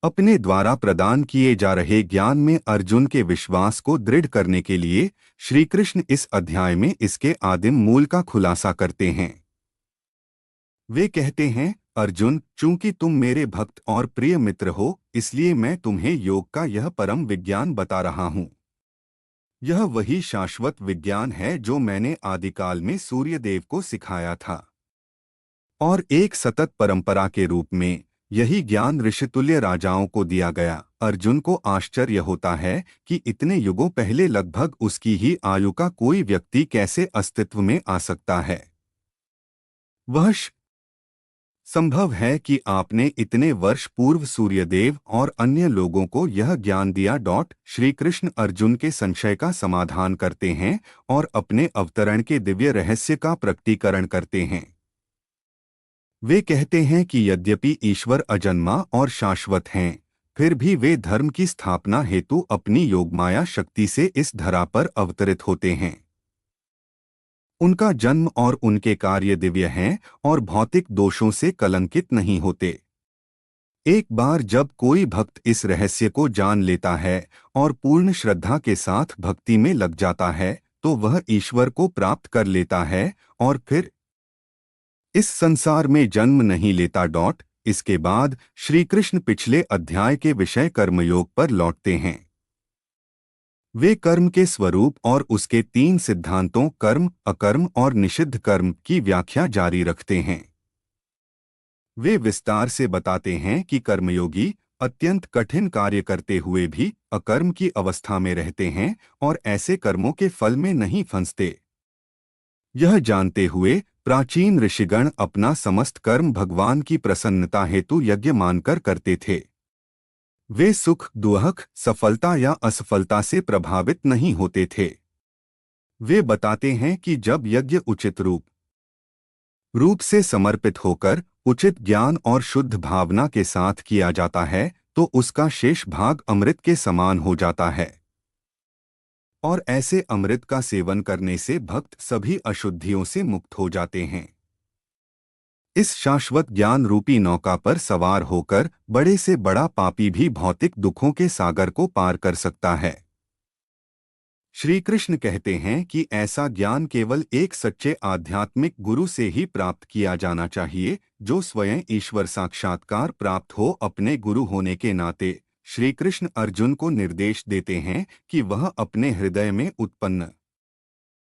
अपने द्वारा प्रदान किए जा रहे ज्ञान में अर्जुन के विश्वास को दृढ़ करने के लिए श्री कृष्ण इस अध्याय में इसके आदिम मूल का खुलासा करते हैं। वे कहते हैं, अर्जुन, चूंकि तुम मेरे भक्त और प्रिय मित्र हो, इसलिए मैं तुम्हें योग का यह परम विज्ञान बता रहा हूँ। यह वही शाश्वत विज्ञान है जो मैंने आदिकाल में सूर्यदेव को सिखाया था, और एक सतत परंपरा के रूप में यही ज्ञान ऋषितुल्य राजाओं को दिया गया। अर्जुन को आश्चर्य होता है कि इतने युगों पहले लगभग उसकी ही आयु का कोई व्यक्ति कैसे अस्तित्व में आ सकता है। वह संभव है कि आपने इतने वर्ष पूर्व सूर्यदेव और अन्य लोगों को यह ज्ञान दिया। श्री कृष्ण अर्जुन के संशय का समाधान करते हैं और अपने अवतरण के दिव्य रहस्य का प्रकटीकरण करते हैं। वे कहते हैं कि यद्यपि ईश्वर अजन्मा और शाश्वत हैं, फिर भी वे धर्म की स्थापना हेतु अपनी योगमाया शक्ति से इस धरा पर अवतरित होते हैं। उनका जन्म और उनके कार्य दिव्य हैं और भौतिक दोषों से कलंकित नहीं होते। एक बार जब कोई भक्त इस रहस्य को जान लेता है और पूर्ण श्रद्धा के साथ भक्ति में लग जाता है, तो वह ईश्वर को प्राप्त कर लेता है और फिर इस संसार में जन्म नहीं लेता। इसके बाद श्री कृष्ण पिछले अध्याय के विषय कर्मयोग पर लौटते हैं। वे कर्म के स्वरूप और उसके 3 सिद्धांतों कर्म, अकर्म और निषिद्ध कर्म की व्याख्या जारी रखते हैं। वे विस्तार से बताते हैं कि कर्मयोगी अत्यंत कठिन कार्य करते हुए भी अकर्म की अवस्था में रहते हैं और ऐसे कर्मों के फल में नहीं फंसते। यह जानते हुए प्राचीन ऋषिगण अपना समस्त कर्म भगवान की प्रसन्नता हेतु यज्ञ मानकर करते थे। वे सुख, दुख, सफलता या असफलता से प्रभावित नहीं होते थे। वे बताते हैं कि जब यज्ञ उचित रूप से समर्पित होकर उचित ज्ञान और शुद्ध भावना के साथ किया जाता है, तो उसका शेष भाग अमृत के समान हो जाता है, और ऐसे अमृत का सेवन करने से भक्त सभी अशुद्धियों से मुक्त हो जाते हैं। इस शाश्वत ज्ञान रूपी नौका पर सवार होकर बड़े से बड़ा पापी भी भौतिक दुखों के सागर को पार कर सकता है। श्री कृष्ण कहते हैं कि ऐसा ज्ञान केवल एक सच्चे आध्यात्मिक गुरु से ही प्राप्त किया जाना चाहिए, जो स्वयं ईश्वर साक्षात्कार प्राप्त हो। अपने गुरु होने के नाते श्री कृष्ण अर्जुन को निर्देश देते हैं कि वह अपने हृदय में उत्पन्न